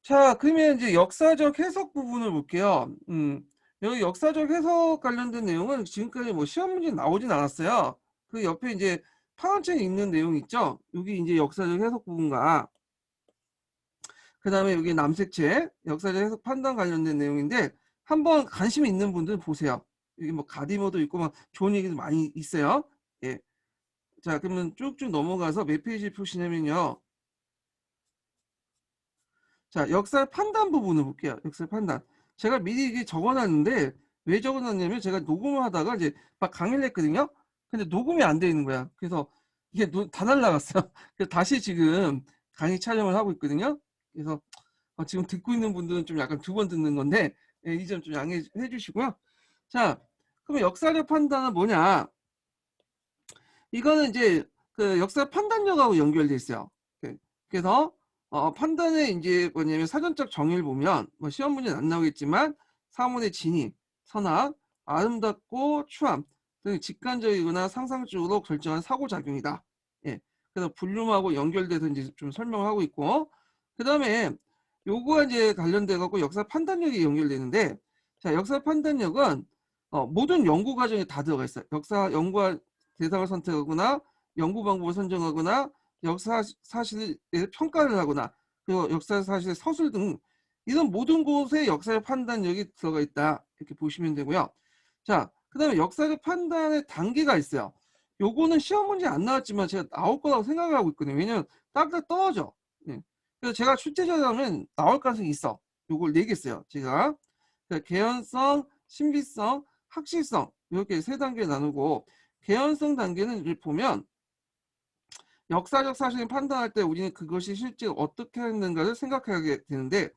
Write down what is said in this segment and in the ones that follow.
자, 그러면 이제 역사적 해석 부분을 볼게요. 여기 역사적 해석 관련된 내용은 지금까지 뭐 시험 문제 나오진 않았어요. 그 옆에 이제 파란책에 있는 내용 있죠? 여기 이제 역사적 해석 부분과 그다음에 여기 남색책 역사적 해석 판단 관련된 내용인데 한번 관심 있는 분들 보세요. 여기 뭐 가디머도 있고 막 좋은 얘기도 많이 있어요. 예. 자, 그러면 쭉쭉 넘어가서 몇 페이지 보시냐면요. 자, 역사 판단 부분을 볼게요. 역사 판단. 제가 미리 이게 적어놨는데 왜 적어놨냐면 제가 녹음을 하다가 이제 막 강의를 했거든요. 근데 녹음이 안 돼 있는 거야. 그래서 이게 다 날라갔어요. 그래서 다시 지금 강의 촬영을 하고 있거든요. 그래서 지금 듣고 있는 분들은 좀 약간 두 번 듣는 건데 이 점 좀 양해해 주시고요. 자, 그러면 역사적 판단은 뭐냐? 이거는 이제 그 역사 판단력하고 연결돼 있어요. 그래서 판단의 이제 뭐냐면 사전적 정의를 보면 뭐 시험 문제는 안 나오겠지만 사물의 진위, 선악, 아름답고 추함 등 직관적이거나 상상적으로 결정한 사고작용이다. 예. 그래서 분류하고 연결돼서 이제 좀 설명을 하고 있고 그 다음에 요거와 이제 관련돼 갖고 역사 판단력이 연결되는데 자 역사 판단력은 모든 연구 과정에 다 들어가 있어요. 역사 연구와 대상을 선택하거나 연구 방법을 선정하거나 역사 사실에 대해서 평가를 하거나 그리고 역사 사실의 서술 등 이런 모든 곳에 역사적 판단력이 들어가 있다 이렇게 보시면 되고요. 자, 그다음에 역사적 판단의 단계가 있어요. 요거는 시험 문제 안 나왔지만 제가 나올 거라고 생각을 하고 있거든요. 왜냐면 딱딱 떨어져. 예. 그래서 제가 출제자라면 나올 가능성이 있어. 요걸 내겠어요. 제가 그러니까 개연성, 신비성, 학실성 이렇게 세 단계 나누고 개연성 단계는 이제 보면 역사적 사실을 판단할 때 우리는 그것이 실제 어떻게 했는가를 생각하게 되는데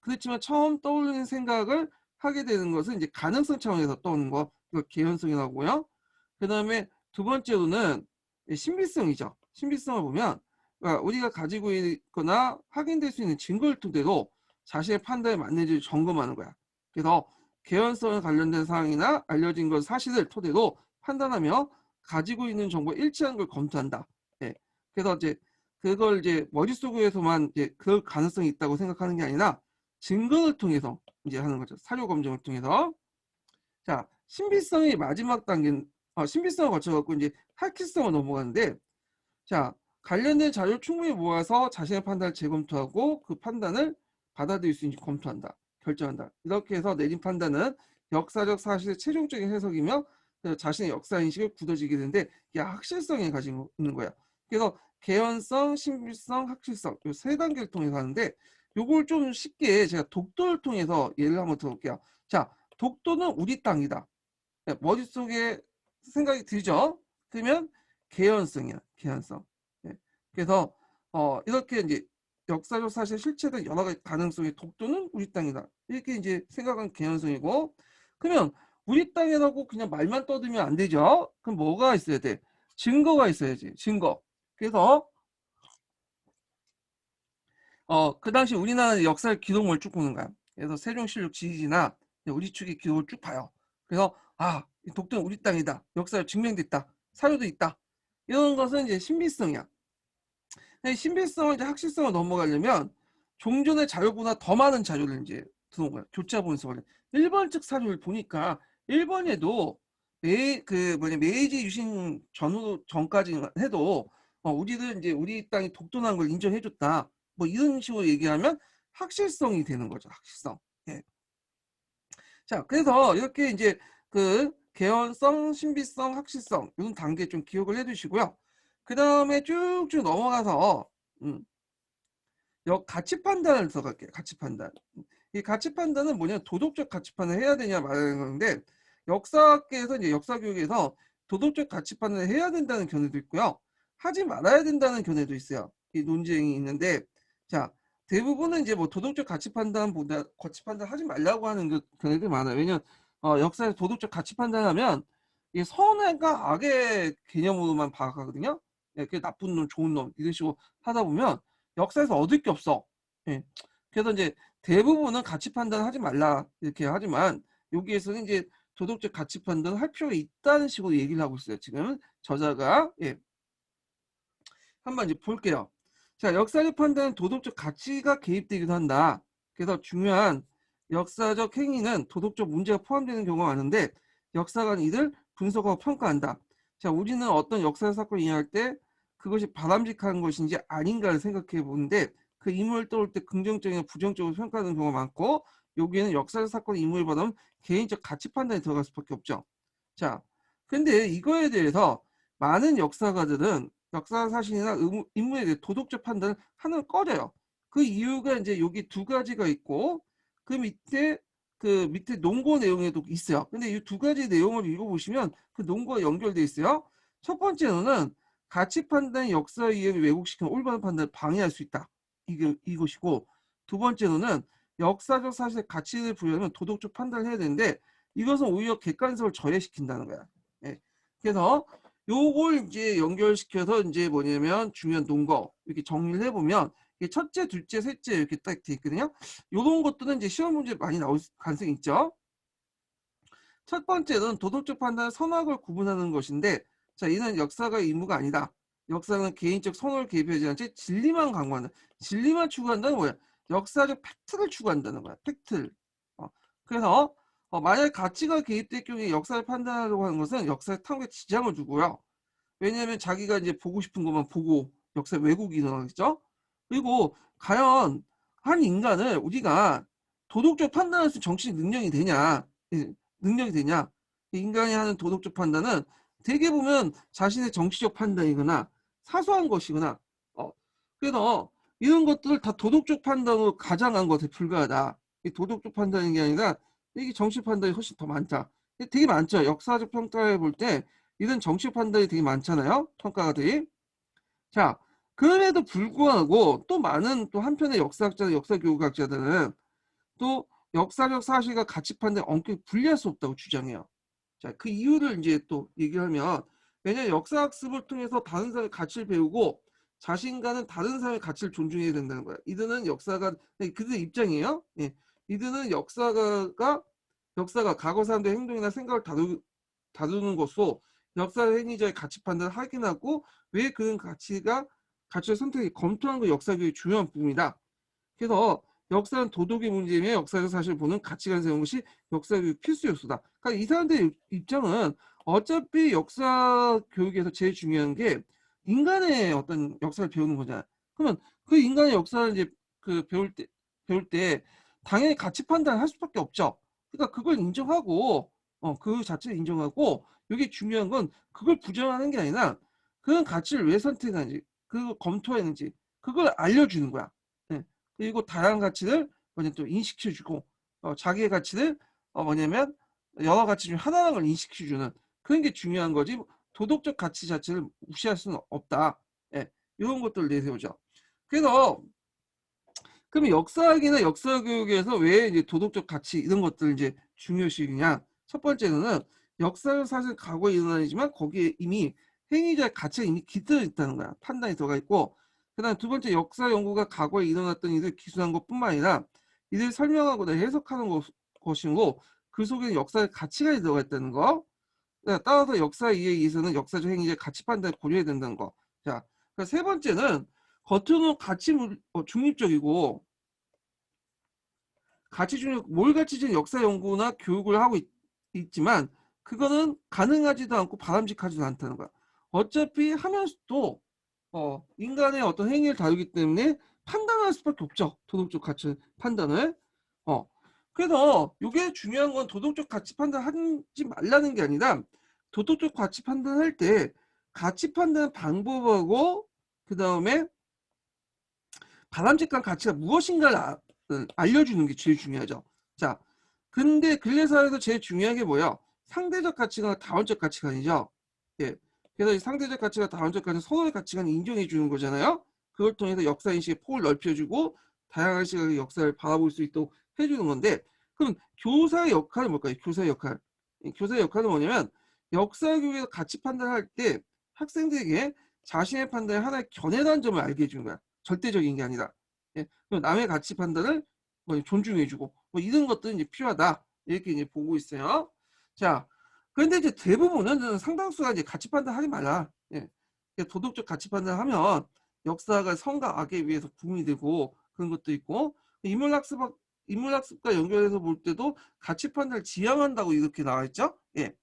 그렇지만 처음 떠올리는 생각을 하게 되는 것은 이제 가능성 차원에서 떠오르는 거 이거 개연성이라고 하고요. 그 다음에 두 번째로는 신비성이죠. 신비성을 보면 그러니까 우리가 가지고 있거나 확인될 수 있는 증거를 토대로 자신의 판단에 맞는지 점검하는 거야. 그래서 개연성에 관련된 사항이나 알려진 것 사실을 토대로 판단하며 가지고 있는 정보가 일치하는 걸 검토한다. 예. 그래서 이제 그걸 이제 머릿속에서만 이제 그럴 가능성이 있다고 생각하는 게 아니라 증거를 통해서 이제 하는 거죠. 사료 검증을 통해서. 자, 신비성의 마지막 단계는 신비성을 거쳐갖고 이제 학기성을 넘어가는데 자, 관련된 자료를 충분히 모아서 자신의 판단을 재검토하고 그 판단을 받아들일 수 있는지 검토한다. 결정한다. 이렇게 해서 내린 판단은 역사적 사실의 최종적인 해석이며 자신의 역사인식을 굳어지게 되는데 이게 학실성에 가지고 있는 거야. 그래서 개연성, 신비성, 학실성 이 세 단계를 통해서 하는데 요걸 좀 쉽게 제가 독도를 통해서 예를 한번 들어볼게요. 자, 독도는 우리 땅이다. 머릿속에 생각이 들죠? 그러면 개연성이야, 개연성. 예. 그래서 이렇게 이제 역사적 사실 실체된 여러 가지 가능성이 독도는 우리 땅이다. 이렇게 이제 생각한 개연성이고 그러면 우리 땅이라고 그냥 말만 떠들면 안 되죠. 그럼 뭐가 있어야 돼? 증거가 있어야지. 증거. 그래서 그 당시 우리나라 역사 기록물 쭉 보는 거야. 그래서 세종실록 지리지나 우리 측의 기록을 쭉 봐요. 그래서 이 독도는 우리 땅이다. 역사로 증명됐다. 사료도 있다. 이런 것은 이제 신비성이야. 신비성을 이제 학술성을 넘어가려면 종전의 자료보다 더 많은 자료를 이제 들어온 거야. 교차 분석을. 일본 측 사료를 보니까 일본에도 메이지 유신 전후 전까지 해도 우리들 이제 우리 땅이 독도라는 걸 인정해줬다. 뭐 이런 식으로 얘기하면 학실성이 되는 거죠. 학실성. 예. 자, 그래서 이렇게 이제 그 개연성, 신비성, 학실성 이런 단계 좀 기억을 해두시고요. 그 다음에 쭉쭉 넘어가서 가치 판단을 들어갈게요. 가치 판단. 이 가치 판단은 뭐냐? 도덕적 가치 판단을 해야 되냐 말하는 건데 역사학계에서 이제 역사교육에서 도덕적 가치 판단을 해야 된다는 견해도 있고요. 하지 말아야 된다는 견해도 있어요. 이 논쟁이 있는데 자 대부분은 이제 뭐 도덕적 가치 판단보다 가치 판단 하지 말라고 하는 그 견해들이 많아요. 왜냐면 역사에서 도덕적 가치 판단하면 이 선의과 악의 개념으로만 파악하거든요. 예, 그 나쁜 놈, 좋은 놈 이런 식으로 하다 보면 역사에서 얻을 게 없어. 예. 그래서 이제 대부분은 가치 판단하지 말라 이렇게 하지만 여기에서는 이제 도덕적 가치 판단을 할 필요가 있다는 식으로 얘기를 하고 있어요. 지금 저자가 한번 이제 볼게요. 자, 역사적 판단은 도덕적 가치가 개입되기도 한다. 그래서 중요한 역사적 행위는 도덕적 문제가 포함되는 경우가 많은데 역사관 이들 분석하고 평가한다. 자, 우리는 어떤 역사 사건을 이해할 때 그것이 바람직한 것인지 아닌가를 생각해 보는데 그 인물을 떠올 때 긍정적이나 부정적으로 평가하는 경우가 많고 여기에는 역사적 사건 인물을 받으면 개인적 가치 판단이 들어갈 수밖에 없죠. 자, 근데 이거에 대해서 많은 역사가들은 역사 사실이나 인물에 대해 도덕적 판단을 하는 꺼져요. 그 이유가 이제 여기 두 가지가 있고 그 밑에 논거 내용에도 있어요. 근데 이 두 가지 내용을 읽어보시면 그 논거가 연결돼 있어요. 첫 번째로는 가치 판단이 역사 이해를 왜곡시키는 올바른 판단을 방해할 수 있다. 이것이고 두 번째로는 역사적 사실에 가치를 부여하면 도덕적 판단을 해야 되는데 이것은 오히려 객관성을 저해시킨다는 거야. 예. 그래서 요걸 이제 연결시켜서 이제 뭐냐면 중요한 논거 이렇게 정리를 해보면 첫째, 둘째, 셋째 이렇게 딱 돼 있거든요. 요런 것들은 이제 시험 문제 많이 나올 가능성이 있죠. 첫 번째는 도덕적 판단은 선악을 구분하는 것인데 자 이는 역사가 의무가 아니다. 역사는 개인적 선호를 개입하지 않지 진리만 강구한다. 진리만 추구한다는 뭐야? 역사적 팩트를 추구한다는 거야. 팩트를. 그래서 만약 가치가 개입될 경우에 역사를 판단하려고 하는 것은 역사의 탐구에 지장을 주고요. 왜냐하면 자기가 이제 보고 싶은 것만 보고 역사의 왜곡이 일어나겠죠. 그리고 과연 한 인간을 우리가 도덕적 판단할 수 있는 정치적 능력이 되냐? 능력이 되냐? 인간이 하는 도덕적 판단은 대개 보면 자신의 정치적 판단이거나 사소한 것이거나 그래서 이런 것들을 다 도덕적 판단으로 가장한 것에 불과하다. 이 도덕적 판단인 게 아니라 이게 정치 판단이 훨씬 더 많다. 되게 많죠. 역사적 평가해 볼 때 이런 정치 판단이 되게 많잖아요. 평가가들이. 자, 그럼에도 불구하고 또 많은 또 한편의 역사학자들, 역사교육학자들은 또 역사적 사실과 가치 판단을 엄격히 분리할 수 없다고 주장해요. 자, 그 이유를 이제 또 얘기하면 왜냐하면 역사학습을 통해서 다른 사람의 가치를 배우고 자신과는 다른 사람의 가치를 존중해야 된다는 거야. 이들은 역사가 그들 입장이에요. 예. 이들은 역사가 과거 사람들의 행동이나 생각을 다루는 것으로 역사 행위자의 가치 판단을 확인하고 왜 그런 가치의 선택이 검토하는 거 역사교육의 중요한 부분이다. 그래서 역사는 도덕의 문제이며 역사적 사실을 보는 가치관을 세우는 것이 역사교육 필수 요소다. 그러니까 이 사람들의 입장은 어차피 역사 교육에서 제일 중요한 게 인간의 어떤 역사를 배우는 거잖아. 그러면 그 인간의 역사를 이제 그 배울 때 당연히 가치 판단을 할 수밖에 없죠. 그러니까 그걸 인정하고 그 자체를 인정하고 이게 중요한 건 그걸 부정하는 게 아니라 그런 가치를 왜 선택하는지 그걸 검토했는지 그걸 알려주는 거야. 네. 그리고 다양한 가치를 뭐냐 또 인식시켜주고 자기의 가치를 뭐냐면 여러 가치 중 하나라는 걸 인식시켜주는 그런 게 중요한 거지 도덕적 가치 자체를 무시할 수는 없다. 예, 이런 것들을 내세우죠. 그래서 그러면 역사학이나 역사교육에서 왜 이제 도덕적 가치 이런 것들을 이제 중요시하냐? 첫 번째는 역사는 사실 과거에 일어난 일이지만 거기에 이미 행위자의 가치가 이미 깃들어 있다는 거야. 판단이 들어가 있고 그다음 두 번째 역사 연구가 과거에 일어났던 일을 기술한 것뿐만 아니라 이를 설명하거나 해석하는 것이고 그 속에는 역사의 가치가 들어가 있다는 거. 따라서 역사 이해에 의해서는 역사적 행위의 가치 판단을 고려해야 된다는 거. 자, 세 번째는 겉으로는 중립적이고 몰가치적인 역사 연구나 교육을 하고 있지만 그거는 가능하지도 않고 바람직하지도 않다는 거야. 어차피 하면서도 인간의 어떤 행위를 다루기 때문에 판단할 수밖에 없죠. 도덕적 가치 판단을. 그래서 이게 중요한 건 도덕적 가치 판단하지 말라는 게 아니라 도덕적 가치 판단할 때 가치 판단 방법하고 그 다음에 바람직한 가치가 무엇인가를 알려주는 게 제일 중요하죠. 자, 근데 근래사회에서 제일 중요한 게 뭐야? 상대적 가치관과 다원적 가치관이죠. 예. 그래서 이 상대적 가치가 다원적 가치는 서로의 가치관을 인정해 주는 거잖아요. 그걸 통해서 역사인식의 폭을 넓혀주고 다양한 시각의 역사를 바라볼 수 있도록 해주는 건데 그럼 교사의 역할은 뭘까요? 교사의 역할. 교사의 역할은 뭐냐면 역사교육에서 가치 판단할 때 학생들에게 자신의 판단에 하나의 견해라는 점을 알게 해주는 거야. 절대적인 게 아니라. 예. 남의 가치 판단을 뭐 존중해주고 뭐 이런 것들은 이제 필요하다. 이렇게 이제 보고 있어요. 자, 그런데 이제 대부분은 상당수가 이제 가치 판단 하지 말라. 예. 도덕적 가치 판단하면 역사가 선과 악에 의해서 구분이 되고 그런 것도 있고, 인문학습과 연결해서 볼 때도 가치 판단을 지향한다고 이렇게 나와 있죠. 예.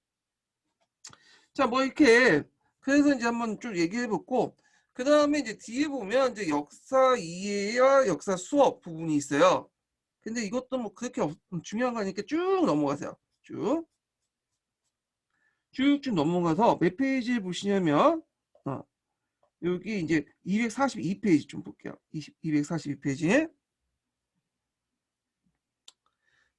자, 뭐 이렇게 그래서 이제 한번 좀 얘기해 보고, 그 다음에 이제 뒤에 보면 이제 역사 이해와 역사 수업 부분이 있어요. 근데 이것도 뭐 그렇게 중요한 거 아니니까 쭉 넘어가세요. 쭉쭉 넘어가서 몇 페이지에 보시냐면, 여기 이제 242페이지 좀 볼게요. 242페이지.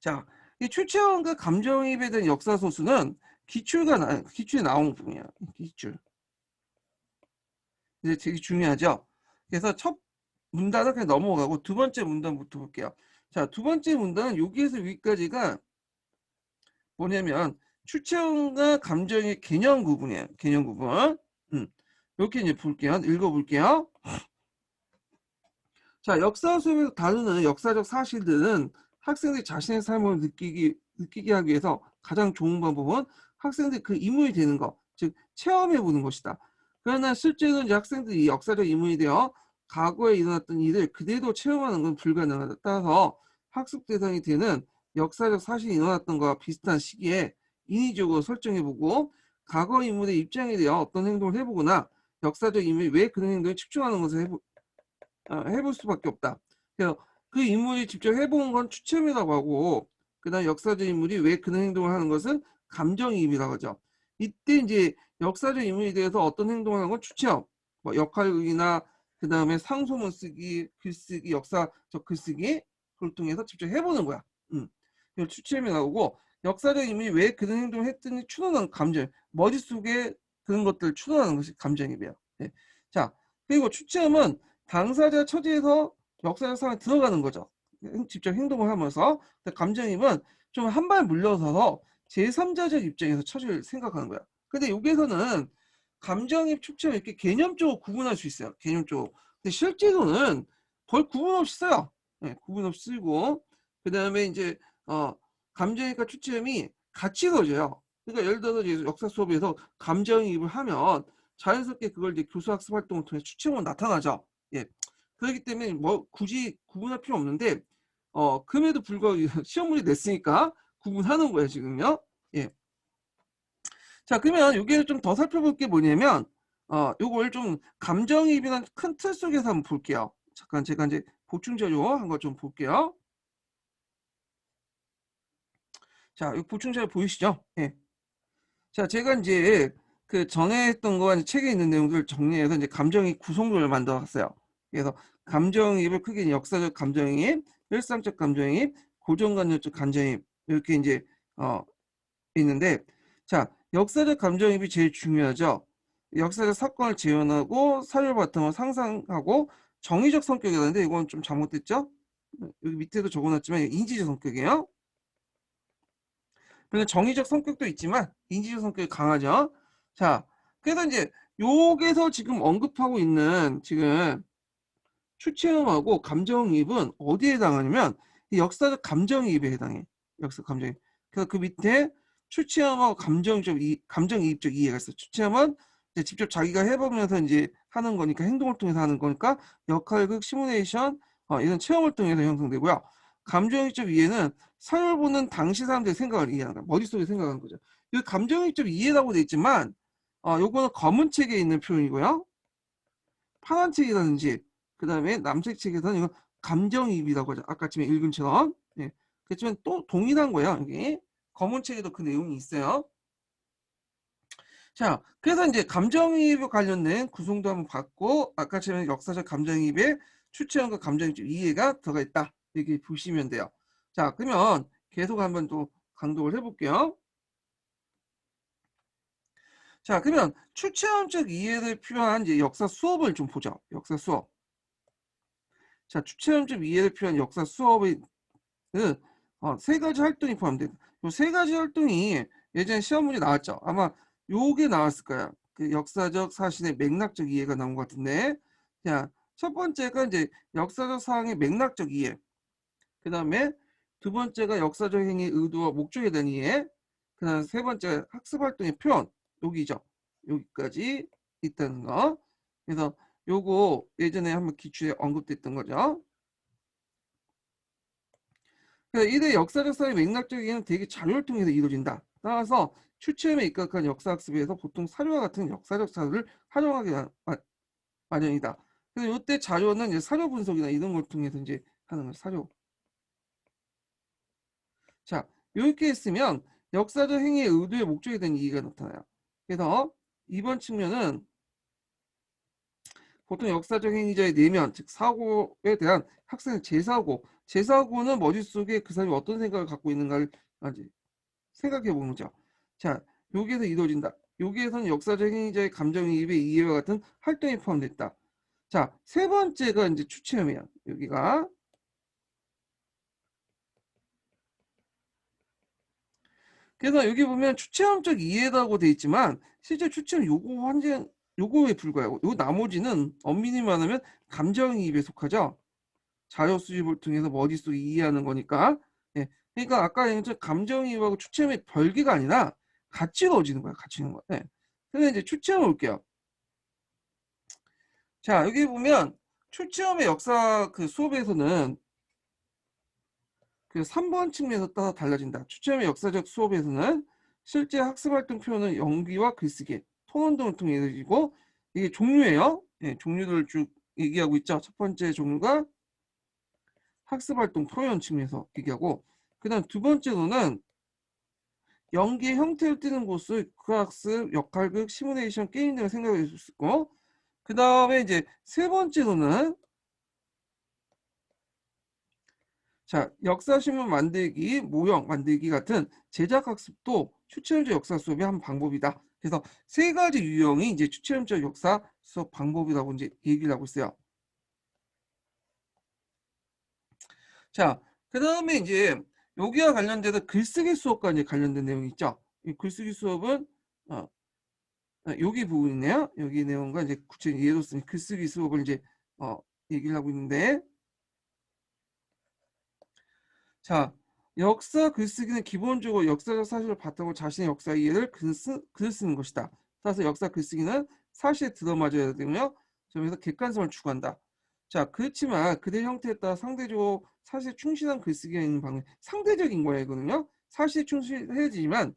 자, 이 출처형과 감정이입에 대한 역사 소수는 기출에 나온 부분이야. 기출. 이제 되게 중요하죠. 그래서 첫 문단은 그냥 넘어가고 두 번째 문단부터 볼게요. 자, 두 번째 문단은 여기에서 여기까지가 뭐냐면 출처형과 감정의 개념 구분이에요. 개념 구분. 이렇게 이제 볼게요. 읽어볼게요. 자, 역사 수업에서 다루는 역사적 사실들은 학생들이 자신의 삶을 느끼게 하기 위해서 가장 좋은 방법은 학생들이 그 인물이 되는 것, 즉 체험해 보는 것이다. 그러나 실제로 이제 학생들이 역사적 인물이 되어 과거에 일어났던 일을 그대로 체험하는 건 불가능하다. 따라서 학습 대상이 되는 역사적 사실이 일어났던 것과 비슷한 시기에 인위적으로 설정해보고 과거 인물의 입장에 대해 어떤 행동을 해보거나 역사적 인물이 왜 그런 행동에 집중하는 것을 해볼 수밖에 없다. 그래서 그 인물이 직접 해본 건 추첨이라고 하고, 그 다음 역사적 인물이 왜 그런 행동을 하는 것은 감정이입이라고 하죠. 이때 이제 역사적 인물에 대해서 어떤 행동을 하는 건 추첨, 뭐 역할극이나 그 다음에 상소문 쓰기, 글쓰기, 역사적 글쓰기, 그걸 통해서 직접 해보는 거야. 이걸 추첨이 나오고, 역사적 인물이 왜 그런 행동을 했더니 추론하는 감정, 머릿속에 그런 것들을 추론하는 것이 감정이입이에요. 네. 자, 그리고 추첨은 당사자 처지에서 역사적 상황에 들어가는 거죠. 직접 행동을 하면서. 감정이입은 좀 한 발 물러서서 제3자적 입장에서 처지를 생각하는 거야. 근데 여기에서는 감정이입, 추첨 이렇게 개념적으로 구분할 수 있어요. 개념적으로. 근데 실제로는 거의 구분 없이 써요. 네, 구분 없이 쓰고, 그 다음에 이제 감정이입과 추첨이 같이 이루어져요. 그러니까 예를 들어서 이제 역사 수업에서 감정이입을 하면 자연스럽게 그걸 이제 교수 학습 활동을 통해 추첨으로 나타나죠. 예. 그렇기 때문에 뭐 굳이 구분할 필요 없는데, 그럼에도 불구하고 시험문제 냈으니까 구분하는 거예요, 지금요. 예. 자, 그러면 여기를 좀 더 살펴볼 게 뭐냐면, 요걸 좀 감정이입이라는 큰 틀 속에서 한번 볼게요. 잠깐 제가 이제 보충 자료 한 거 좀 볼게요. 자, 이 보충 자료 보이시죠? 예. 자, 제가 이제 그 전에 했던 거와 책에 있는 내용들을 정리해서 이제 감정이입 구성도를 만들어 봤어요. 그래서 감정이입을 크게 역사적 감정이입, 일상적 감정이입, 고정관념적 감정이입 이렇게 이제 있는데, 자, 역사적 감정이입이 제일 중요하죠. 역사적 사건을 재현하고 사료 바탕을 상상하고 정의적 성격이라는데 이건 좀 잘못됐죠? 여기 밑에도 적어놨지만 인지적 성격이에요. 물론 정의적 성격도 있지만 인지적 성격이 강하죠. 자, 그래서 이제 여기서 지금 언급하고 있는 지금 추체험하고 감정이입은 어디에 해당하냐면 역사적 감정이입에 해당해. 역사 감정이입. 그래서 그 밑에 추체험하고 감정이입적 이해가 있어. 추체험은 이제 직접 자기가 해보면서 이제 하는 거니까, 행동을 통해서 하는 거니까 역할극, 시뮬레이션 이런 체험을 통해서 형성되고요. 감정이입적 이해는 사회를 보는 당시 사람들의 생각을 이해하는 거야. 머릿속에 생각하는 거죠. 이 감정이입적 이해라고 돼 있지만 요거는 검은 책에 있는 표현이고요. 파란 책이라든지 그 다음에 남색 책에서는 이건 감정이입이라고 하죠. 아까 전에 읽은 처럼. 예. 그렇지만 또 동일한 거예요. 여기 검은 책에도 그 내용이 있어요. 자, 그래서 이제 감정이입에 관련된 구성도 한번 봤고, 아까처럼 역사적 감정이입에 추천과 감정이입 이해가 들어가 있다. 이렇게 보시면 돼요. 자, 그러면 계속 한번 또 강독을 해볼게요. 자, 그러면 추체험적 이해를 필요한 이제 역사 수업을 좀 보죠. 역사 수업. 자, 추체험적 이해를 필요한 역사 수업의 세 가지 활동이 포함됩니다. 이 세 가지 활동이 예전에 시험 문제 나왔죠. 아마 요게 나왔을 거야. 그 역사적 사실의 맥락적 이해가 나온 것 같은데, 자, 첫 번째가 이제 역사적 사항의 맥락적 이해. 그 다음에 두 번째가 역사적 행위의 의도와 목적에 대한 이해. 그 다음 세 번째 학습 활동의 표현. 여기죠. 여기까지 있다는 거. 그래서 요거 예전에 한번 기출에 언급됐던 거죠. 그래서 이들의 역사적 사회 맥락적인 되게 자료를 통해서 이루어진다. 따라서 추체험에 입각한 역사학습에서 보통 사료와 같은 역사적 자료를 활용하게 마련이다. 그래서 이때 자료는 이제 사료 분석이나 이런 걸 통해서 이제 하는 거 사료. 자, 이렇게 했으면 역사적 행위의 의도의 목적에 대한 이해가 나타나요. 그래서 이번 측면은 보통 역사적 행위자의 내면, 즉 사고에 대한 학생의 재사고, 재사고는 머릿속에 그 사람이 어떤 생각을 갖고 있는가를 생각해 보는 거죠. 자, 여기에서 이루어진다. 여기에서는 역사적 행위자의 감정이입의 이해와 같은 활동이 포함됐다. 자, 세 번째가 이제 추체험이야. 여기가. 그래서 여기 보면 추체험적 이해라고 돼 있지만 실제 추체험 요거에 불과해요. 요 나머지는 엄밀히 말하면 감정이입에 속하죠. 자료 수집을 통해서 머릿속에 이해하는 거니까. 예. 그러니까 아까 얘기했던 감정이입하고 추체험의 별개가 아니라 같이 넣어지는 거야. 같이 있는 거야. 예. 근데 이제 추체험 볼게요. 자, 여기 보면 추체험의 역사 그 수업에서는 그 3번 측면에서 따라 달라진다. 추체험의 역사적 수업에서는 실제 학습활동 표현은 연기와 글쓰기, 토론 등을 통해 이루어지고 이게 종류예요. 예, 종류를 쭉 얘기하고 있죠. 첫 번째 종류가 학습활동 표현 측면에서 얘기하고 그 다음 두 번째로는 연기의 형태를 띠는 곳을 극학습, 역할극, 시뮬레이션, 게임 등을 생각해 줄 수 있고 그 다음에 이제 세 번째로는 자, 역사신문 만들기, 모형 만들기 같은 제작학습도 추체험적 역사 수업의 한 방법이다. 그래서 세 가지 유형이 이제 추체험적 역사 수업 방법이라고 이제 얘기를 하고 있어요. 자, 그 다음에 이제 여기와 관련돼서 글쓰기 수업과 이제 관련된 내용이 있죠. 이 글쓰기 수업은 여기 부분이네요. 여기 내용과 이제 구체적인 예로 쓴 글쓰기 수업을 이제 얘기를 하고 있는데 자, 역사 글쓰기는 기본적으로 역사적 사실을 바탕으로 자신의 역사 이해를 글을 쓰는 것이다. 따라서 역사 글쓰기는 사실에 들어맞아야 되며 점에서 객관성을 추구한다. 자, 그렇지만 그대 형태에 따라 상대적으로 사실에 충실한 글쓰기가 있는 방법, 상대적인 거예요, 이거는요. 사실에 충실해지만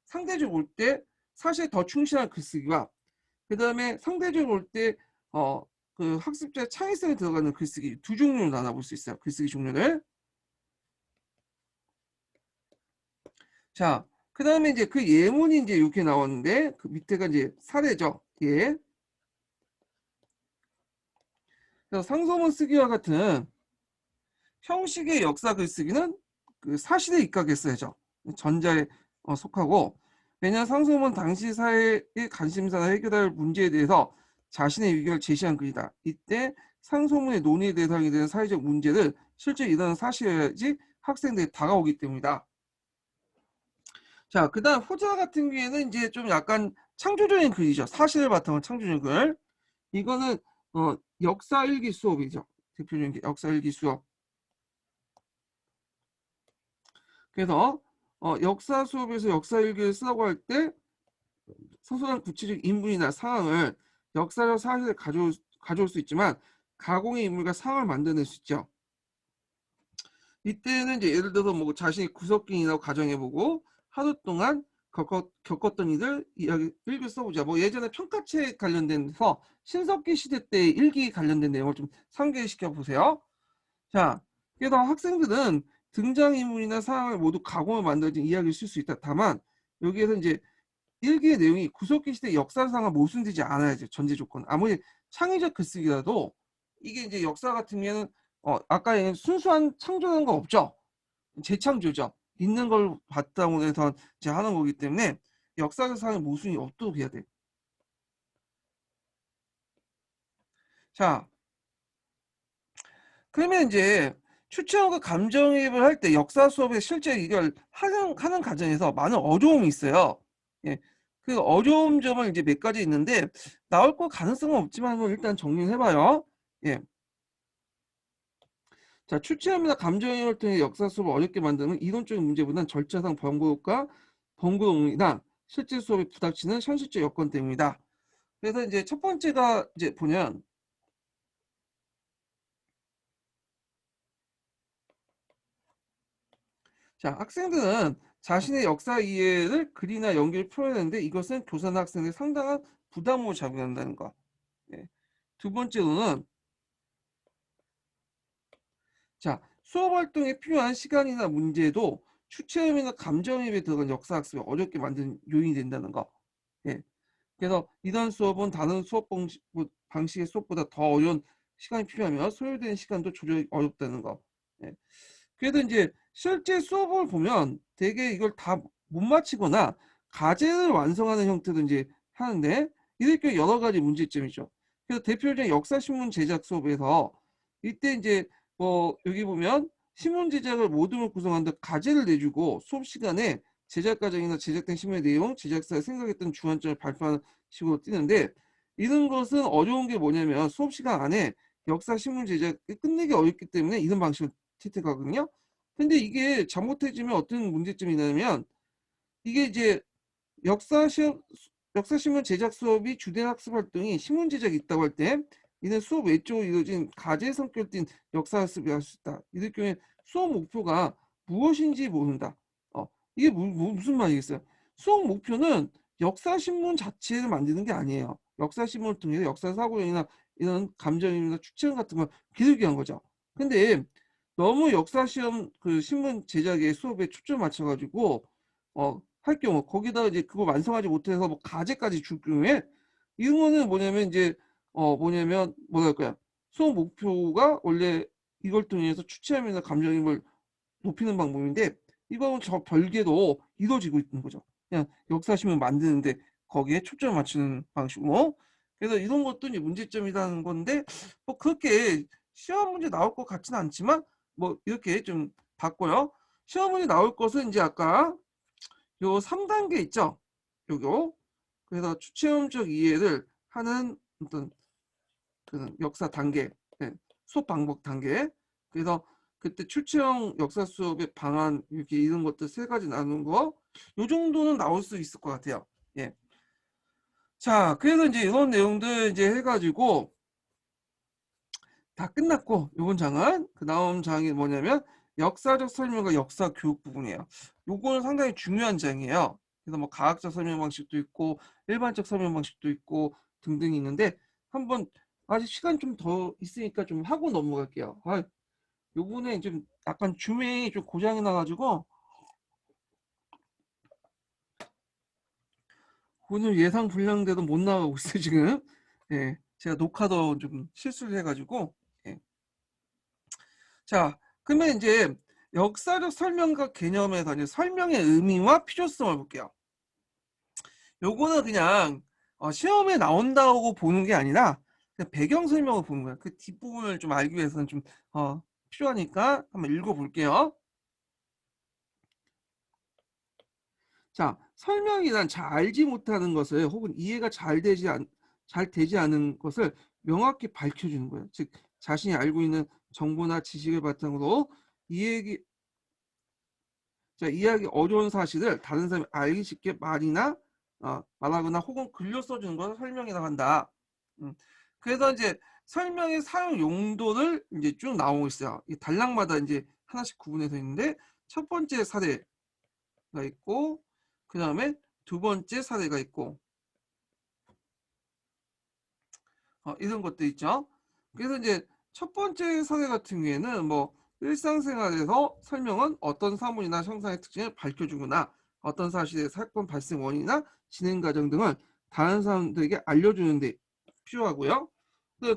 상대적으로 올 때 사실에 더 충실한 글쓰기와 그 다음에 상대적으로 올 때 그 학습자의 창의성이 들어가는 글쓰기 두 종류로 나눠볼 수 있어요. 글쓰기 종류를. 자, 그 다음에 이제 그 예문이 이제 이렇게 나왔는데, 그 밑에가 이제 사례죠. 예. 그래서 상소문 쓰기와 같은 형식의 역사 글쓰기는 그 사실에 입각했어야죠. 전자에 속하고, 왜냐하면 상소문 당시 사회의 관심사나 해결할 문제에 대해서 자신의 의견을 제시한 글이다. 이때 상소문의 논의 대상이 되는 사회적 문제를 실제 일어나는 사실이어야지 학생들이 다가오기 때문이다. 자, 그 다음 후자 같은 경우에는 이제 좀 약간 창조적인 글이죠. 사실을 바탕으로 창조적인 글. 이거는 역사일기 수업이죠. 대표적인 게 역사일기 수업. 그래서 역사 수업에서 역사일기를 쓰라고 할 때 소소한 구체적 인물이나 상황을 역사적 사실에 가져올 수 있지만 가공의 인물과 상황을 만들어낼 수 있죠. 이때는 이제 예를 들어서 뭐 자신이 구석기이라고 가정해보고 하루 동안 겪었던 일을 일기 써보자. 뭐 예전에 평가책 관련된서 신석기 시대 때 일기 관련된 내용을 좀 상기시켜 보세요. 자, 그래서 학생들은 등장인물이나 상황을 모두 가공을 만들어진 이야기를 쓸 수 있다. 다만 여기에서 이제 일기의 내용이 구석기 시대 역사상과 모순되지 않아야죠. 전제 조건. 아무리 창의적 글쓰기라도 이게 이제 역사 같은 경우에는 아까 얘기한 순수한 창조라는 거 없죠. 재창조죠. 있는 걸 바탕으로 해서 이제 하는 거기 때문에 역사상의 모순이 없도록 해야 돼. 자, 그러면 이제 추천과 감정이입을 할 때 역사 수업에 실제 이걸 하는 과정에서 많은 어려움이 있어요. 예. 그 어려움 점은 이제 몇 가지 있는데 나올 거 가능성은 없지만 일단 정리를 해봐요. 예. 자, 추측이나 감정이입을 통해 역사 수업을 어렵게 만드는 이론적인 문제보다는 절차상 번거롭이나 실제 수업에 부닥치는 현실적 여건 때문이다. 그래서 이제 첫 번째가 이제 보면 자, 학생들은 자신의 역사 이해를 글이나 연기를 표현하는데 이것은 교사나 학생에 상당한 부담으로 작용한다는 거. 예. 두 번째로는 자, 수업 활동에 필요한 시간이나 문제도 추체험이나 감정입에 들어간 역사 학습을 어렵게 만드는 요인이 된다는 거. 예. 그래서 이런 수업은 다른 수업 방식의 수업보다 더 어려운 시간이 필요하며 소요되는 시간도 조절이 어렵다는 거. 예. 그래도 이제 실제 수업을 보면 되게 이걸 다 못 마치거나 과제를 완성하는 형태로 이제 하는데 이럴 경우 여러 가지 문제점이죠. 그래서 대표적인 역사신문 제작 수업에서 이때 이제 뭐 여기 보면 신문 제작을 모둠을 구성하는데 과제를 내주고 수업 시간에 제작 과정이나 제작된 신문의 내용, 제작사가 생각했던 주안점을 발표하는 식으로 뛰는데 이런 것은 어려운 게 뭐냐면 수업 시간 안에 역사 신문 제작을 끝내기 어렵기 때문에 이런 방식을 채택하거든요. 근데 이게 잘못해지면 어떤 문제점이 있냐면 이게 이제 역사 시험 역사신문 제작 수업이 주된 학습 활동이 신문 제작이 있다고 할 때 이는 수업 외적으로 이루어진 과제 성격을 띤 역사 학습이 할 수 있다. 이럴 경우에 수업 목표가 무엇인지 모른다. 이게 무슨 말이겠어요? 수업 목표는 역사신문 자체를 만드는 게 아니에요. 역사신문을 통해서 역사 사고연이나 이런 감정이나 추천 같은 걸 기르기 위한 거죠. 근데 너무 역사시험 그 신문 제작의 수업에 초점 맞춰가지고 할 경우 거기다가 이제 그걸 완성하지 못해서 뭐 과제까지 줄 경우에 이런 거는 뭐냐면 이제 뭐냐면 뭐랄까요 수업 목표가 원래 이걸 통해서 추체함이나 감정임을 높이는 방법인데 이거는 저 별개로 이루어지고 있는 거죠. 그냥 역사심을 만드는데 거기에 초점을 맞추는 방식으로. 그래서 이런 것도 이제 문제점이라는 건데 뭐 그렇게 시험 문제 나올 것 같지는 않지만 뭐 이렇게 좀 봤고요. 시험 문제 나올 것은 이제 아까 요 3단계 있죠. 요거. 그래서 추체험적 이해를 하는 어떤 그 역사 단계, 예, 수업 방법 단계. 그래서 그때 추체형 역사 수업의 방안 이렇게 이런 것들 세 가지 나눈 거, 요 정도는 나올 수 있을 것 같아요. 예. 자, 그래서 이제 이런 내용들 이제 해가지고 다 끝났고, 요번 장은 그 다음 장이 뭐냐면 역사적 설명과 역사 교육 부분이에요. 요거는 상당히 중요한 장이에요. 그래서 뭐 과학적 설명 방식도 있고 일반적 설명 방식도 있고 등등이 있는데 한번 아직 시간 좀 더 있으니까 좀 하고 넘어갈게요. 요번에 좀 약간 줌이 좀 고장이 나가지고 오늘 예상 분량대로 못 나가고 있어요 지금. 예, 제가 녹화도 좀 실수를 해가지고. 예. 자, 그러면 이제 역사적 설명과 개념에서 이제 설명의 의미와 필요성을 볼게요. 요거는 그냥 시험에 나온다고 보는 게 아니라 그냥 배경 설명을 보는 거예요. 그 뒷부분을 좀 알기 위해서는 좀 필요하니까 한번 읽어볼게요. 자, 설명이란 잘 알지 못하는 것을 혹은 이해가 잘 되지 않은 것을 명확히 밝혀주는 거예요. 즉, 자신이 알고 있는 정보나 지식을 바탕으로 이해하기, 이해하기 어려운 사실을 다른 사람이 알기 쉽게 말하거나 혹은 글로 써주는 것을 설명이라고 한다. 음. 그래서 이제 설명의 사용 용도를 이제 쭉 나오고 있어요. 이 단락마다 이제 하나씩 구분해서 있는데 첫 번째 사례가 있고 그 다음에 두 번째 사례가 있고 이런 것도 있죠. 그래서 이제 첫 번째 사례 같은 경우에는 뭐 일상생활에서 설명은 어떤 사물이나 형상의 특징을 밝혀주거나 어떤 사실의 사건 발생 원인이나 진행 과정 등을 다른 사람들에게 알려주는 데 필요하고요.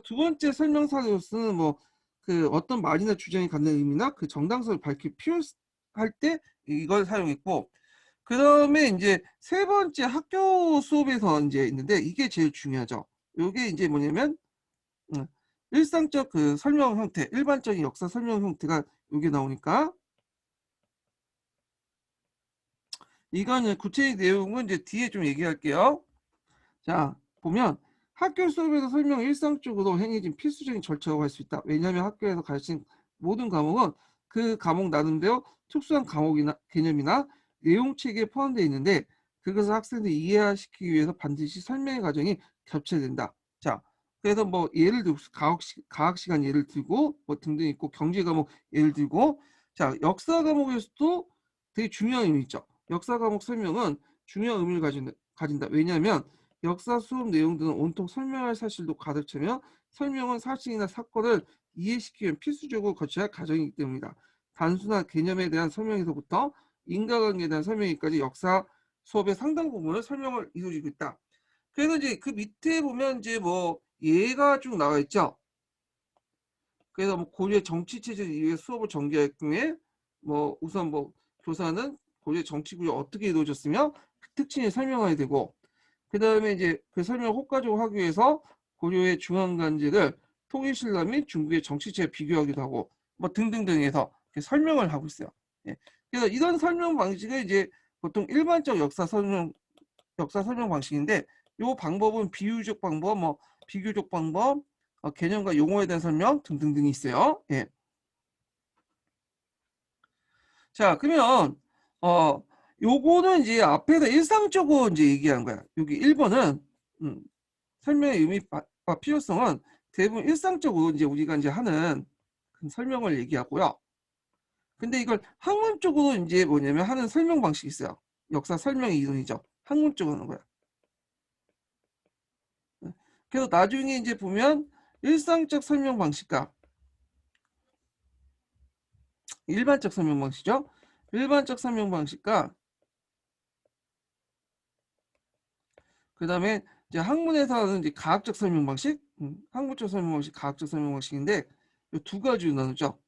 두 번째 설명 사례로서는 뭐 그 어떤 말이나 주장이 갖는 의미나 그 정당성을 밝힐 필요할 때 이걸 사용했고 그 다음에 이제 세 번째 학교 수업에서 이제 있는데 이게 제일 중요하죠. 이게 이제 뭐냐면 음, 일상적 그 설명 형태, 일반적인 역사 설명 형태가 이게 나오니까 이거는 구체적인 내용은 이제 뒤에 좀 얘기할게요. 자, 보면 학교 수업에서 설명을 일상적으로 행해진 필수적인 절차라고 할 수 있다. 왜냐하면 학교에서 가르친 모든 과목은 그 과목 나름대로 특수한 과목이나 개념이나 내용 체계에 포함되어 있는데 그것을 학생들이 이해시키기 위해서 반드시 설명의 과정이 겹쳐야 된다. 자, 그래서 뭐 예를 들어 과학 시간 예를 들고 뭐 등등 있고 경제 과목 예를 들고 자, 역사 과목에서도 되게 중요한 의미 있죠. 역사 과목 설명은 중요한 의미를 가진다. 왜냐하면 역사 수업 내용들은 온통 설명할 사실도 가득 차며 설명은 사실이나 사건을 이해시키기 위한 필수적으로 거쳐야 할 과정이기 때문이다. 단순한 개념에 대한 설명에서부터 인과관계에 대한 설명까지 역사 수업의 상당 부분을 설명을 이루어지고 있다. 그래서 이제 그 밑에 보면 이제 뭐 예가 쭉 나와 있죠. 그래서 뭐 고려의 정치 체제 이후에 수업을 전개할 경우에 뭐 우선 뭐 교사는 고려의 정치 구조 어떻게 이루어졌으며 그 특징을 설명해야 되고 그 다음에 이제 그 설명을 효과적으로 하기 위해서 고려의 중앙관제를 통일신라 및 중국의 정치체에 비교하기도 하고 뭐 등등등 해서 설명을 하고 있어요. 예. 그래서 이런 설명 방식을 이제 보통 일반적 역사 설명 방식인데 이 방법은 비유적 방법, 뭐 비교적 방법, 개념과 용어에 대한 설명 등등등이 있어요. 예. 자, 그러면 요거는 이제 앞에서 일상적으로 이제 얘기한 거야. 여기 1번은 설명의 의미와 필요성은 대부분 일상적으로 이제 우리가 이제 하는 설명을 얘기하고요. 근데 이걸 학문적으로 이제 뭐냐면 하는 설명 방식이 있어요. 역사 설명의 이론이죠. 학문적으로 하는 거야. 그래서 나중에 이제 보면 일상적 설명 방식과 일반적 설명 방식이죠. 일반적 설명 방식과 그 다음에 이제 학문에서 하는 이제 과학적 설명 방식, 학문적 설명 방식, 과학적 설명 방식인데 이 두 가지로 나누죠.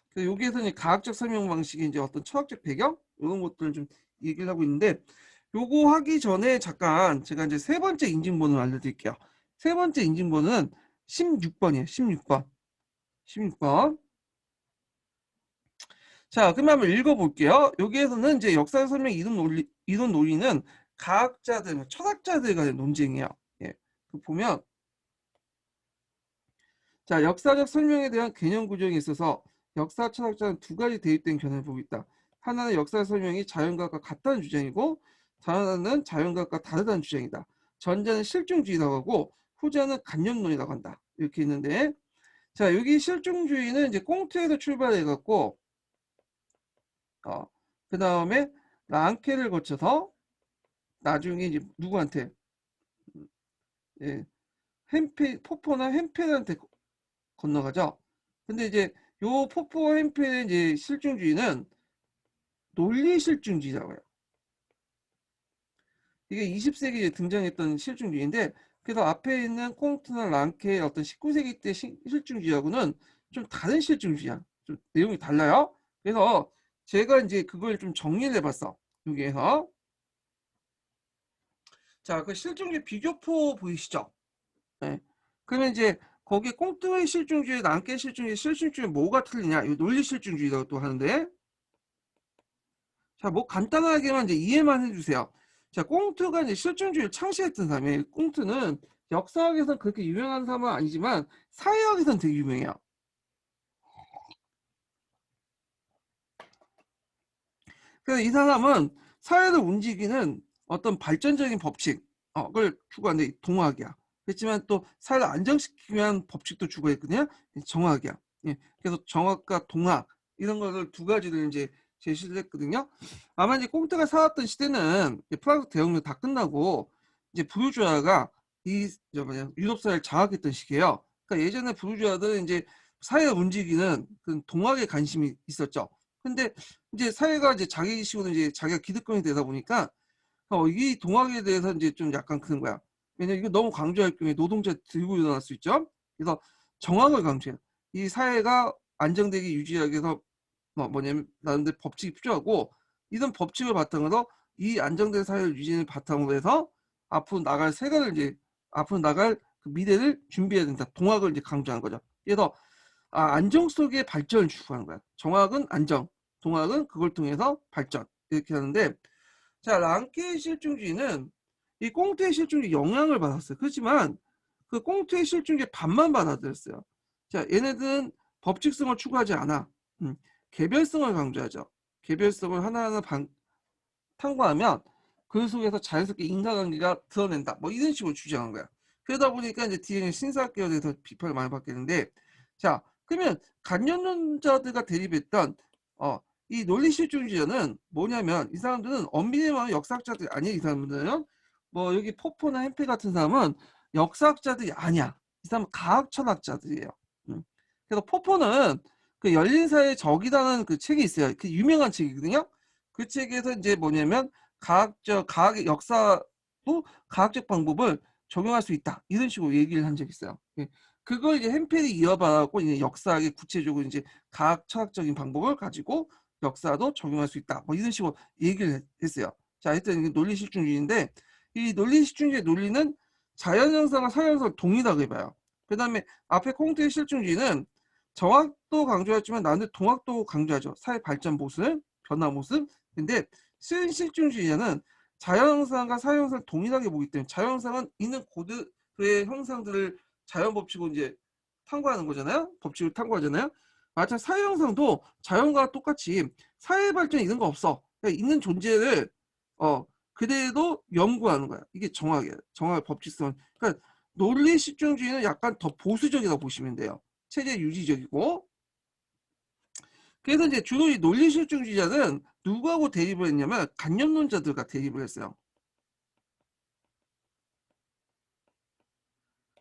그래서 여기에서 이제 과학적 설명 방식이 이제 어떤 철학적 배경 이런 것들을 좀 얘기를 하고 있는데 요거 하기 전에 잠깐 제가 이제 세 번째 인증번호를 알려드릴게요. 세 번째 인증번호는 16번이에요. 16번. 16번. 자, 그러면 한번 읽어볼게요. 여기에서는 이제 역사 설명 이론 논리는 과학자들, 철학자들 간의 논쟁이에요. 예. 보면 자, 역사적 설명에 대한 개념 구조에 있어서 역사 철학자는 두 가지 대입된 견해를 보고 있다. 하나는 역사 설명이 자연과학과 같다는 주장이고 다른 하나는 자연과학과 다르다는 주장이다. 전자는 실증주의라고 하고 후자는 간념론이라고 한다. 이렇게 있는데 자, 여기 실증주의는 이제 꽁트에서 출발해 갖고 그 다음에 랑케를 거쳐서 나중에 이제 누구한테 예, 포포나 햄페르한테 건너가죠. 근데 이제 요 포포와 햄페르의 이제 실증주의는 논리 실증주의라고 해요. 이게 20세기에 등장했던 실증주의인데 그래서 앞에 있는 꽁트나 랑케의 어떤 19세기 때 실증주의하고는 좀 다른 실증주의야. 좀 내용이 달라요. 그래서 제가 이제 그걸 좀 정리를 해봤어. 여기에서 자, 그 실증주의 비교표 보이시죠? 네. 그러면 이제 거기 꽁트의 실증주의, 랑케 실증주의, 실증주의 뭐가 틀리냐? 이 논리 실증주의라고 또 하는데 자, 뭐 간단하게만 이제 이해만 해주세요. 자, 꽁트가 이제 실증주의를 창시했던 사람이에요. 꽁트는 역사학에서는 그렇게 유명한 사람은 아니지만 사회학에서는 되게 유명해요. 그래서 이 사람은 사회를 움직이는 어떤 발전적인 법칙을 추구하는데 동학이야. 그렇지만 또 사회를 안정시키기 위한 법칙도 추구했거든요. 정학이야. 예. 그래서 정학과 동학 이런 거를 두 가지를 이제 제시를 했거든요. 아마 이제 꽁트가 살았던 시대는 프랑스 대혁명 다 끝나고 이제 부르주아가 유럽 사회를 장악했던 시기예요. 그러니까 예전에 부르주아들은 이제 사회를 움직이는 그 동학에 관심이 있었죠. 근데 이제 사회가 이제 자기식으로 이제 자기가 기득권이 되다 보니까 이 동학에 대해서 이제 좀 약간 그런 거야. 왜냐면 이거 너무 강조할 경우에 노동자 들고 일어날 수 있죠. 그래서 정학을 강조해요. 이 사회가 안정되게 유지하기 위해서 뭐냐면 나름대로 법칙이 필요하고 이런 법칙을 바탕으로 이 안정된 사회를 유지하는 바탕으로 해서 앞으로 나갈 세계를 이제 앞으로 나갈 그 미래를 준비해야 된다. 동학을 이제 강조한 거죠. 그래서 안정 속의 발전을 추구하는 거야. 정학은 안정, 동학은 그걸 통해서 발전 이렇게 하는데 자, 랑케의 실증주의는 이 꽁트의 실증주의 영향을 받았어요. 그렇지만 그 꽁트의 실증주의 반만 받아들였어요. 자, 얘네들은 법칙성을 추구하지 않아. 개별성을 강조하죠. 개별성을 하나하나 탐구하면 그 속에서 자연스럽게 인과관계가 드러낸다. 뭐 이런 식으로 주장한 거야. 그러다 보니까 이제 뒤에는 신사학계에 대해서 비판을 많이 받겠는데, 자, 그러면 간접론자들과 대립했던 이 논리실증주의자는 뭐냐면, 이 사람들은 엄밀히 말하면 역사학자들이 아니에요. 이 사람들은 뭐 여기 포포나 햄페 같은 사람은 역사학자들이 아니야. 이 사람은 과학철학자들이에요. 그래서 포포는 그 열린사회의 적이라는 그 책이 있어요. 그 유명한 책이거든요. 그 책에서 이제 뭐냐면 과학의 역사도 과학적 방법을 적용할 수 있다. 이런 식으로 얘기를 한 적이 있어요. 예. 그걸 이제 햄펠이 이어받아갖고 이제 역사학에 구체적으로 이제 과학 철학적인 방법을 가지고 역사도 적용할 수 있다. 뭐 이런 식으로 얘기를 했어요. 자, 하여튼 이게 논리 실증주의인데, 이 논리 실증주의의 논리는 자연 현상과 사회 현상을 동일하게 해봐요. 그 다음에 앞에 콩트의 실증주의는 정확도 강조했지만 나는 동학도 강조하죠. 사회 발전 모습, 변화 모습. 근데 실증주의자는 자연현상과 사회현상을 동일하게 보기 때문에 자연현상은 있는 고도의 형상들을 자연 법칙으로 이제 탐구하는 거잖아요. 법칙을 탐구하잖아요. 마찬가지로 사회현상도 자연과 똑같이 사회 발전이 이런 거 없어. 그냥 있는 존재를 그대로 연구하는 거야. 이게 정확한 법칙성. 그러니까 논리 실증주의는 약간 더 보수적이라고 보시면 돼요. 체제 유지적이고. 그래서 이제 주로 이 논리 실증주의자는 누구하고 대립을 했냐면 간접론자들과 대립을 했어요.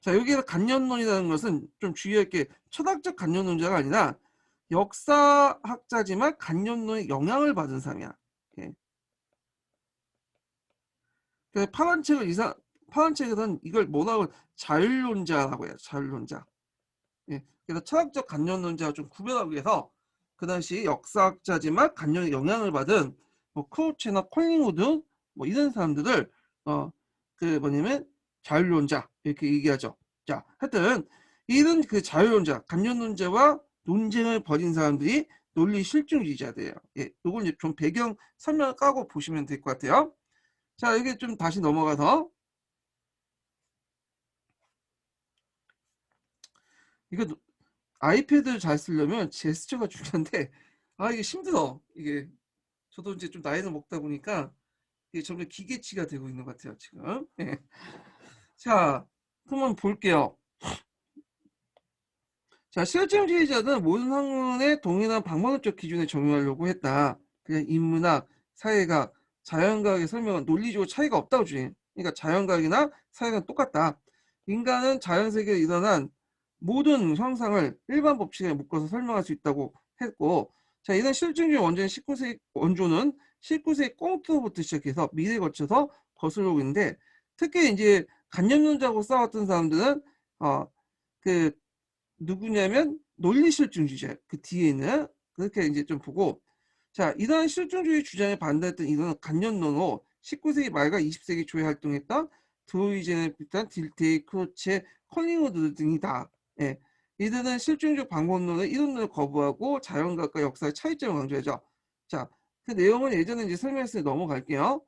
자, 여기에서 간접론이라는 것은 좀 주의할 게 철학적 간접론자가 아니라 역사학자지만 간접론의 영향을 받은 사람이야. 예. 그래서 파란 책에서는 이걸 뭐라고 자율론자라고 해요. 자율론자. 예. 그래서 철학적 간접론자와 좀 구별하기 위해서 그 당시 역사학자지만 간접의 영향을 받은 뭐 크로체나 콜링우드 뭐 이런 사람들을 그 뭐냐면 자율론자 이렇게 얘기하죠. 자, 하여튼 이런 그 자율론자, 간접론자와 논쟁을 벌인 사람들이 논리 실증주의자들이에요. 예, 이걸 이제 좀 배경 설명을 까고 보시면 될 것 같아요. 자, 이게 좀 다시 넘어가서 이거 아이패드를 잘 쓰려면 제스처가 중요한데 이게 힘들어. 이게 저도 이제 좀 나이를 먹다 보니까 이게 점점 기계치가 되고 있는 것 같아요, 지금. 예. 자, 한번 볼게요. 자, 실증주의자는 모든 학문의 동일한 방법론적 기준에 적용하려고 했다. 그냥 인문학, 사회학, 자연과학의 설명은 논리적으로 차이가 없다고 주장해. 그러니까 자연과학이나 사회는 똑같다. 인간은 자연세계에 일어난 모든 현상을 일반 법칙에 묶어서 설명할 수 있다고 했고, 자, 이런 실증주의 원조는 19세기 꽁트로부터 시작해서 미래에 거쳐서 거슬러 오고 있는데, 특히 이제 간접론자하고 싸웠던 사람들은 그 누구냐면 논리 실증주의자. 그 뒤에 있는 그렇게 이제 좀 보고, 자, 이러한 실증주의 주장에 반대했던 이들은 간접론으로 19세기 말과 20세기 초에 활동했던 드로이젠을 비롯한 딜테이, 크로체, 컬링우드 등이다. 예. 이들은 실증주의 방법론의 이론을 거부하고 자연과학과 역사의 차이점을 강조하죠. 자, 그 내용은 예전에 이제 설명했으니 넘어갈게요.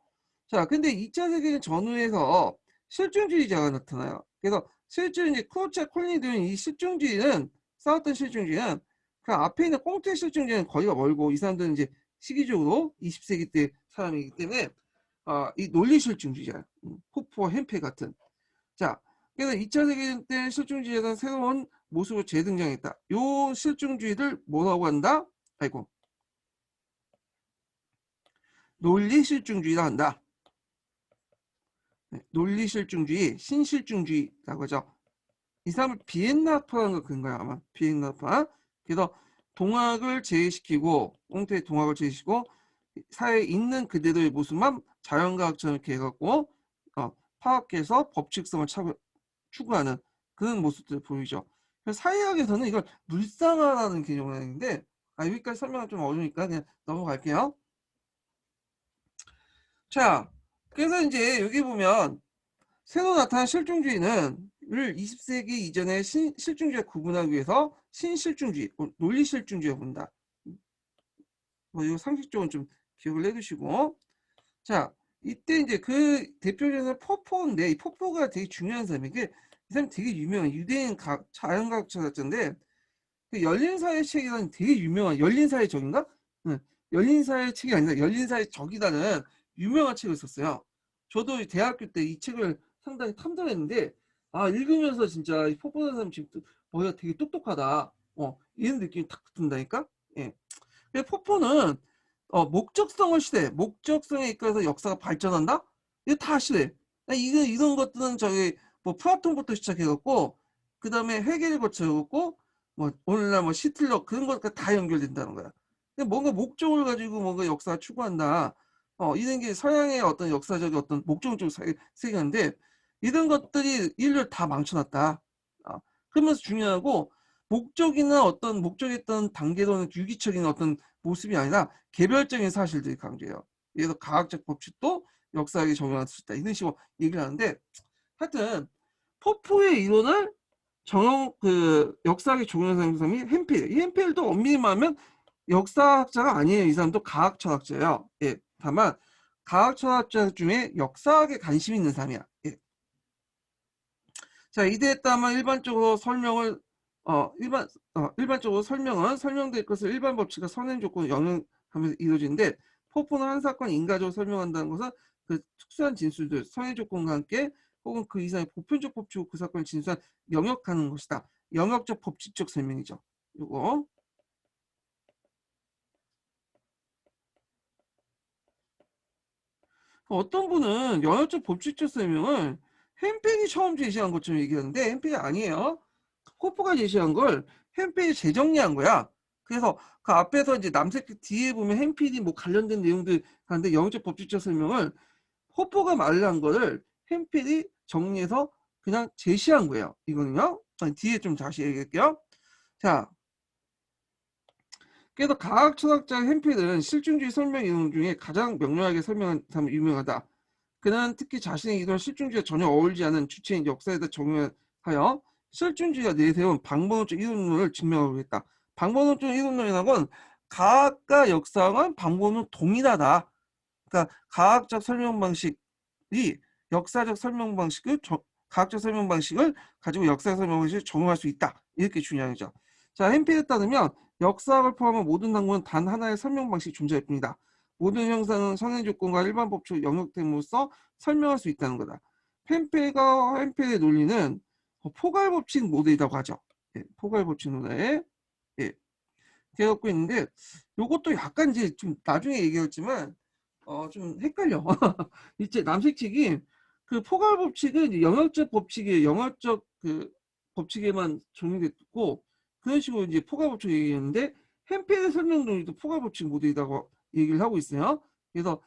자, 근데 2차 세계대전 전후에서 실증주의자가 나타나요. 그래서 실제 이제 크로체, 콜링 등 이 실증주의는 싸웠던 실증주의는 그 앞에 있는 꽁트의 실증주의는 거리가 멀고 이 사람들은 이제 시기적으로 20세기 때 사람이기 때문에 이 논리 실증주의자, 호프와 햄페 같은. 자, 그래서 2차 세계대전 때 실증주의자는 새로운 모습으로 재등장했다. 요 실증주의를 뭐라고 한다? 아이고, 논리 실증주의라 한다. 논리 실증주의, 신실증주의라고 하죠. 이 사람을 비엔나파라는 거 그런 거야 아마. 비엔나파. 그래서 동학을 제외시키고 꽁트의 동학을 제외시키고 사회에 있는 그대로의 모습만 자연과학처럼 이렇게 해갖고 파악해서 법칙성을 추구하는 그런 모습들을 보이죠. 그래서 사회학에서는 이걸 물상화라는 개념을 하는데 여기까지 설명은 좀 어려우니까 그냥 넘어갈게요. 자, 그래서 이제 여기 보면 새로 나타난 실증주의는 20세기 이전의 실증주의와 구분하기 위해서 신실증주의, 논리실증주의를 본다. 뭐 이거 상식적으로 좀 기억을 해두시고, 자, 이때 이제 그 대표적인 포포인데 이 포포가 되게 중요한 사람이 이 사람 되게 유명한 유대인 자연과학자인데 그 열린사회 책이라는 되게 유명한 열린사회 적인가? 응. 열린사회 책이 아니라 열린사회 적이라는 유명한 책을 썼어요. 저도 대학교 때 이 책을 상당히 탐독했는데 읽으면서 진짜 이 포포라는 사람 지금 머리가 되게 똑똑하다. 이런 느낌이 탁 든다니까. 예. 근데 포포는 목적성을 시대, 목적성에 이끌어서 역사가 발전한다? 이거 다 시대. 이런 것들은 저기 뭐 플라톤부터 시작해갖고 그 다음에 해겔을 거쳐갖고 뭐 오늘날 뭐 시틀러 그런 것과 다 연결된다는 거야. 근데 뭔가 목적을 가지고 뭔가 역사를 추구한다. 이런 게 서양의 어떤 역사적인 어떤 목적을 좀 새겼는데 이런 것들이 인류를 다 망쳐놨다. 그러면서 중요하고 목적이나 어떤 목적했던 단계로는 유기적인 어떤 모습이 아니라 개별적인 사실들이 강조해요. 예를 들어 과학적 법칙도 역사에 적용할 수 있다. 이런 식으로 얘기를 하는데 하여튼 포포의 이론을 역사학에 적용한 사람이 햄필. 이 햄필도 엄밀히 말하면 역사학자가 아니에요. 이 사람도 과학철학자예요. 예. 다만 과학철학자 중에 역사학에 관심이 있는 사람이야. 예. 자, 이대에 따르면 일반적으로 설명을 일반적으로 설명될 것을 일반 법칙과 선행 조건을 영용하면서 이루어지는데 포포는 한 사건 인과적으로 설명한다는 것은 그 특수한 진술들, 선행 조건과 함께 혹은 그 이상의 보편적 법칙으로 그 사건을 진술한 영역하는 것이다. 영역적 법칙적 설명이죠. 요거. 어떤 분은 영역적 법칙적 설명을 햄필이 처음 제시한 것처럼 얘기하는데 햄필이 아니에요. 포포가 제시한 걸 햄필이 재정리한 거야. 그래서 그 앞에서 이제 남색 뒤에 보면 햄필이 뭐 관련된 내용들 하는데 영역적 법칙적 설명을 포포가 말한 거를 햄필이 정리해서 그냥 제시한 거예요. 이거는요. 뒤에 좀 다시 얘기할게요. 자, 그래서 과학철학자 햄필은 실증주의 설명 이론 중에 가장 명료하게 설명한 사람 유명하다. 그는 특히 자신의 이론 실증주의와 전혀 어울리지 않은 주체인 역사에다 적용하여 실증주의가 내세운 방법론적 이론론을 증명하고 있다. 방법론적 이론론이라는 과학과 역사는 방법론 동일하다. 그러니까 과학적 설명 방식이 역사적 설명 방식을 과학적 설명 방식을 가지고 역사 설명 방식을 적용할 수 있다. 이렇게 중요한 거죠. 자, 햄필에 따르면 역사학을 포함한 모든 학문은 단 하나의 설명 방식이 존재할 뿐이다. 모든 형상은 선행 조건과 일반 법칙 영역됨으로써 설명할 수 있다는 거다. 햄필의 논리는 포괄 법칙 모델이라고 하죠. 예, 포괄 법칙 모델. 예, 되었고 있는데 요것도 약간 이제 좀 나중에 얘기했지만 좀 헷갈려. 이제 남색책이 그 포괄 법칙은 이제 영역적 법칙이에요. 영역적 그 법칙에만 적용됐고 그런 식으로 이제 포괄 법칙 얘기했는데 햄필의 설명 논리도 포괄 법칙 모델이라고 얘기를 하고 있어요. 그래서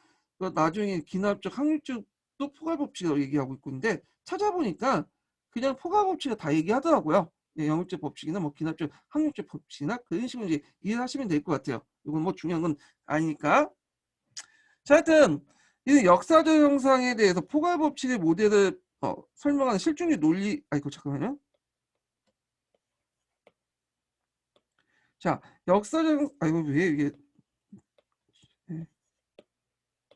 나중에 기하학적 확률적도 포괄 법칙이라고 얘기하고 있고 있는데 찾아보니까 그냥 포괄 법칙을 다 얘기하더라고요. 예, 영역적 법칙이나 뭐 기하학적 확률적 법칙이나 그런 식으로 이제 이해를 하시면 될 것 같아요. 이건 뭐 중요한 건 아니니까. 자, 하여튼 이 역사적 형상에 대해서 포괄 법칙의 모델을 설명하는 실증주의 논리. 아이고 잠깐만요. 자, 역사적 아이고 왜 이게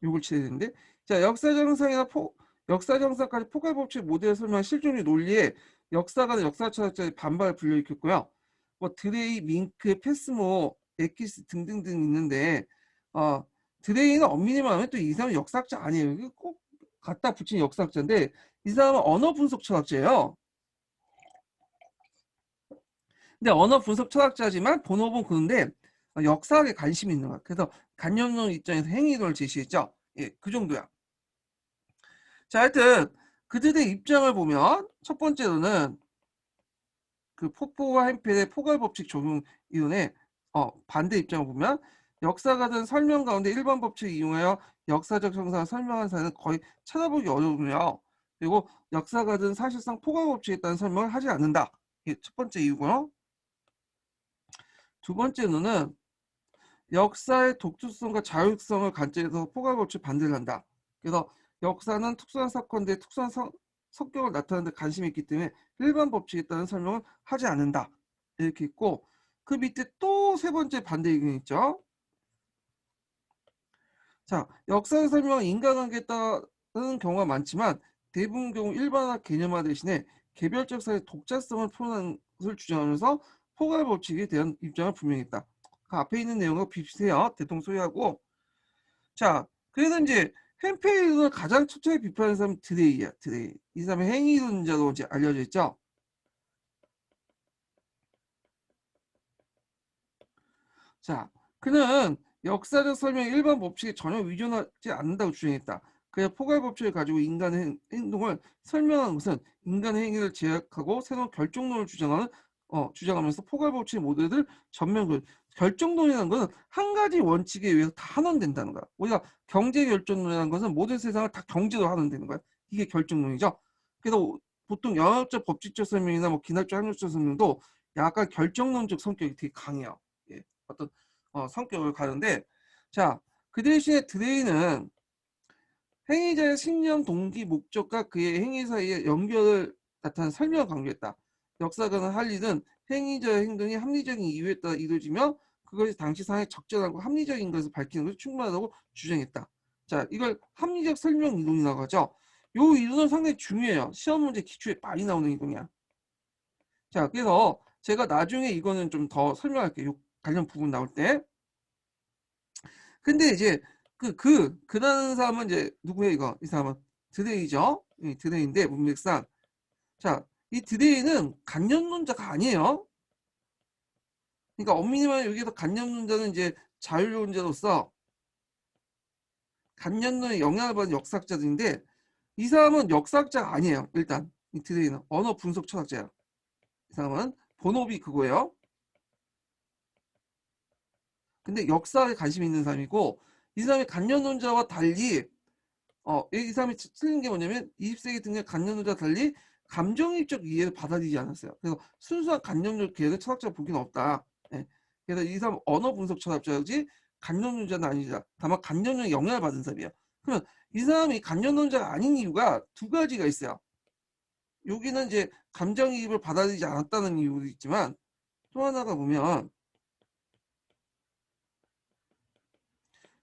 요걸 치야 되는데. 자, 역사적 형상이나 역사적 형상까지 포괄 법칙 모델을 설명한 실증주의 논리에 역사가는 역사철학자의 반발을 불러일으켰고요. 뭐 드레이, 밍크, 패스모, 에키스 등등등 있는데 드레이는 엄밀히 말하면 또 이 사람은 역사학자 아니에요. 이거 꼭 갖다 붙인 역사학자인데 이 사람은 언어 분석 철학자예요. 근데 언어 분석 철학자지만 본업은 그런데 역사학에 관심이 있는 거야. 그래서 간념론 입장에서 행위론을 제시했죠. 예, 그 정도야. 자, 하여튼 그들의 입장을 보면 첫 번째로는 그 포포와 햄필의 포괄 법칙 적용 이론의 반대 입장을 보면 역사가든 설명 가운데 일반 법칙을 이용하여 역사적 형상을 설명한 사례는 거의 찾아보기 어려우며 그리고 역사가든 사실상 포괄 법칙에 따른 설명을 하지 않는다. 이게 첫 번째 이유고요. 두 번째로는 역사의 독특성과 자율성을 관점에서 포괄 법칙 반대를 한다. 그래서 역사는 특수한 사건들의 특수한 성격을 나타내는 데 관심이 있기 때문에 일반 법칙에 따른 설명을 하지 않는다. 이렇게 있고 그 밑에 또 세 번째 반대 의견이 있죠. 자, 역사의 설명은 인과관계에 따른 경우가 많지만 대부분 경우 일반화 개념화 대신에 개별적 사회의 독자성을 표현하는 것을 주장하면서 포괄 법칙에 대한 입장을 분명히 했다. 그 앞에 있는 내용과 비슷해요. 대통소이하고. 자, 그래서 이제 햄페이론을 가장 초창에 비판한 사람은 드레이야. 드레이. 이 사람의 행위론자로 이제 알려져 있죠. 자, 그는 역사적 설명의 일반 법칙에 전혀 위존하지 않는다고 주장했다. 그의 포괄 법칙을 가지고 인간의 행동을 설명하는 것은 인간의 행위를 제약하고 새로운 결정론을 주장하면서 포괄 법칙의 모델을 결정론이라는 것은 한 가지 원칙에 의해서 다 환원된다는 거야. 우리가 경제 결정론이라는 것은 모든 세상을 다 경제로 환원되는 거야. 이게 결정론이죠. 그래서 보통 영역적 법칙적 설명이나 뭐 기하학적 학력적 설명도 약간 결정론적 성격이 되게 강해요. 예, 어떤 성격을 가는데, 자, 그 대신에 드레이는 행위자의 신념, 동기, 목적과 그의 행위 사이의 연결을 나타내는 설명을 강조했다. 역사가는 할리는 행위자의 행동이 합리적인 이유에 따라 이루어지며 그것이 당시 상황에 적절하고 합리적인 것을 밝히는 것이 충분하다고 주장했다. 자, 이걸 합리적 설명 이론이라고 하죠. 이 이론은 상당히 중요해요. 시험 문제 기출에 많이 나오는 이론이야. 자, 그래서 제가 나중에 이거는 좀 더 설명할게요. 관련 부분 나올 때. 근데 이제 그라는 사람은 이제 누구예요, 이거? 이 사람은 드레이죠. 이 드레이인데 문맥상, 자, 이 드레이는 간접론자가 아니에요. 그러니까 엄밀히 말하면 여기서 간접론자는 이제 자율론자로서 간접론에 영향을 받은 역사학자들인데, 이 사람은 역사학자가 아니에요. 일단 이 드레이는 언어 분석 철학자예요. 이 사람은 본업이 그거예요. 근데 역사에 관심이 있는 사람이고, 이 사람이 간접론자와 달리 이 사람이 틀린 게 뭐냐면 20세기 등의 간접론자와 달리 감정이입적 이해를 받아들이지 않았어요. 그래서 순수한 간접적 계획을 철학자가 보기는 없다. 예. 그래서 이 사람 언어 분석 철학자지 간접론자는 아니자. 다만 간접론에 영향을 받은 사람이에요. 그러면 이 사람이 간접론자가 아닌 이유가 두 가지가 있어요. 여기는 이제 감정이입을 받아들이지 않았다는 이유도 있지만, 또 하나가 보면,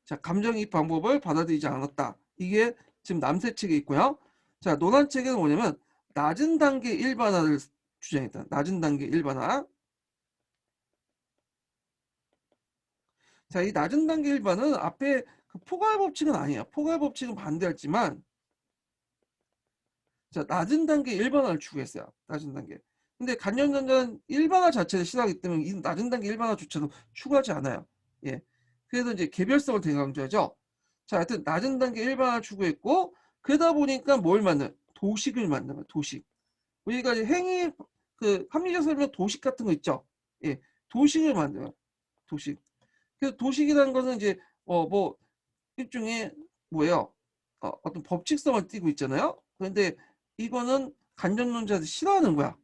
자, 감정이입 방법을 받아들이지 않았다. 이게 지금 남세책에 있고요. 자, 노란책에는 뭐냐면 낮은 단계 일반화를 주장했다. 낮은 단계 일반화. 자, 이 낮은 단계 일반은 앞에 그 포괄 법칙은 아니에요. 포괄 법칙은 반대했지만, 자, 낮은 단계 일반화를 추구했어요. 낮은 단계. 근데 간접전자는 일반화 자체를 싫어하기 때문에 이 낮은 단계 일반화조차도 추구하지 않아요. 예. 그래서 이제 개별성을 되게 강조하죠. 자, 하여튼 낮은 단계 일반화 추구했고, 그러다 보니까 뭘 만든? 도식을 만든 거예요. 도식. 우리가 이제 행위 합리적 설명 도식 같은 거 있죠. 예. 도식을 만들어요. 도식. 그래서 도식이라는 것은 이제 뭐 일종의 뭐예요? 어떤 법칙성을 띠고 있잖아요. 그런데 이거는 간접론자들 싫어하는 거야.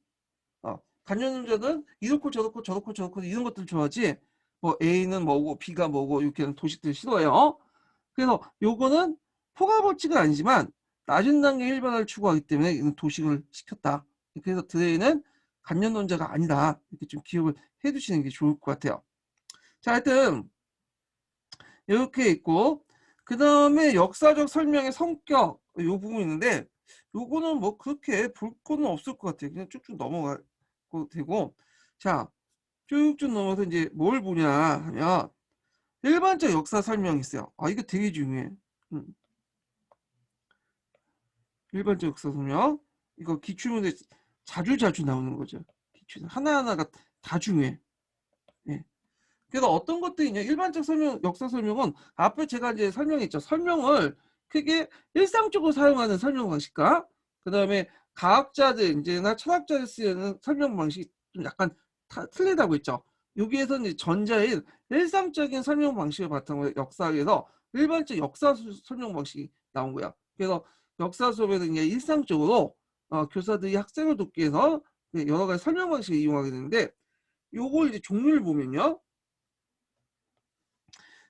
간접론자는 이렇고 저렇고 저렇고 저렇고 이런 것들 좋아하지. 뭐 A는 뭐고 B가 뭐고 이렇게 하는 도식들 싫어해요. 그래서 요거는 포괄 법칙은 아니지만 낮은 단계 일반화를 추구하기 때문에 이는 도식을 시켰다. 그래서 드레이는 간접론자가 아니다. 이렇게 좀 기억을 해두시는 게 좋을 것 같아요. 자, 하여튼 이렇게 있고, 그 다음에 역사적 설명의 성격 요 부분이 있는데, 요거는 뭐 그렇게 볼 거는 없을 것 같아요. 그냥 쭉쭉 넘어가고 되고, 자, 쭉쭉 넘어서 이제 뭘 보냐 하면 일반적 역사 설명이 있어요. 이거 되게 중요해. 일반적 역사 설명, 이거 기출문제 자주 나오는 거죠. 기출 하나하나가 다 중요해. 예. 그래서 어떤 것들이 있냐, 일반적 설명, 역사 설명은 앞에 제가 이제 설명했죠. 설명을 크게 일상적으로 사용하는 설명 방식과 그 다음에 과학자들 이제나 철학자들 쓰는 설명 방식이 좀 약간 틀리다고 했죠. 여기에서는 이제 전자인 일상적인 설명 방식을 바탕으로 역사에서 일반적 역사 설명 방식이 나온 거야. 그래서 역사 수업에는 이제 일상적으로 교사들이 학생을 돕기 위해서 여러 가지 설명 방식을 이용하게 되는데, 요걸 이제 종류를 보면요.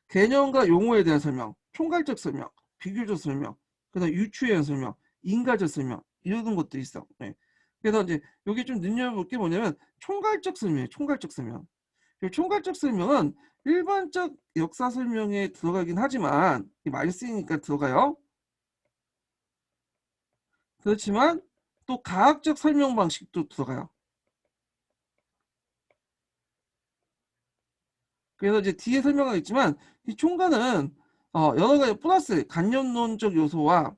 개념과 용어에 대한 설명, 총괄적 설명, 비교적 설명, 그다음 유추에 대한 설명, 인과적 설명 이런 것도 있어. 네. 그래서 이제 여기 좀 눈여겨볼 게 뭐냐면 총괄적 설명이에요. 총괄적 설명. 총괄적 설명은 일반적 역사 설명에 들어가긴 하지만 많이 쓰이니까 들어가요. 그렇지만 또 과학적 설명 방식도 들어가요. 그래서 이제 뒤에 설명하겠지만 이 총괄은 여러 가지 플러스 간접론적 요소와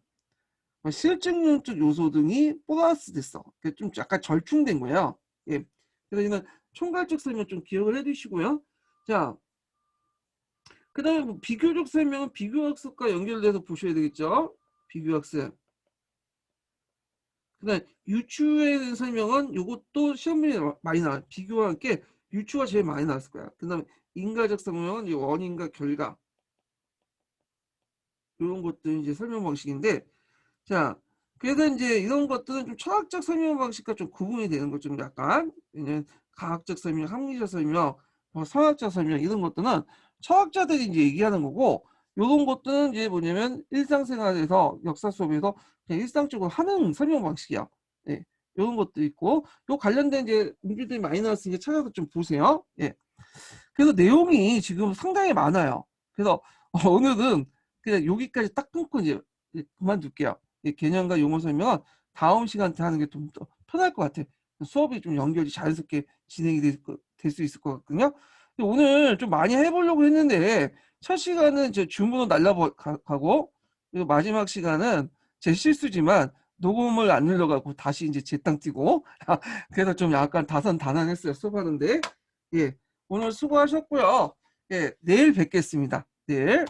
실증론적 요소 등이 플러스 됐어. 좀 약간 절충된 거예요. 예. 그래서 이는 총괄적 설명 좀 기억을 해두시고요. 자, 그 다음에 비교적 설명은 비교학습과 연결돼서 보셔야 되겠죠. 비교학습. 그 다음에 유추에 대한 설명은 이것도 시험에 많이 나와요. 비교와 함께 유추가 제일 많이 나왔을 거야. 그 다음에 인과적 설명은 원인과 결과. 이런 것들 이제 설명 방식인데, 자, 그래서 이제 이런 것들은 좀 철학적 설명 방식과 좀 구분이 되는 것 좀 약간, 왜냐면 과학적 설명, 합리적 설명, 성학적 설명 이런 것들은 철학자들이 이제 얘기하는 거고, 이런 것들은 이제 뭐냐면 일상생활에서 역사 수업에서 그냥 일상적으로 하는 설명 방식이야. 예. 이런 것도 있고, 요 관련된 이제 문제들이 많이 나왔으니까 찾아서 좀 보세요. 예. 그래서 내용이 지금 상당히 많아요. 그래서 오늘은 그냥 여기까지 딱 끊고 이제 그만둘게요. 개념과 용어 설명은 다음 시간 때 하는 게 좀 더 편할 것 같아. 수업이 좀 연결이 자연스럽게 진행이 될 수 있을 것 같거든요. 오늘 좀 많이 해보려고 했는데 첫 시간은 이제 줌으로 날라가고 그리고 마지막 시간은 제 실수지만 녹음을 안 눌러가고 다시 이제 제 땅 뛰고 그래서 좀 약간 다선다난했어요 수업하는데. 예, 오늘 수고하셨고요. 예, 내일 뵙겠습니다. 내일.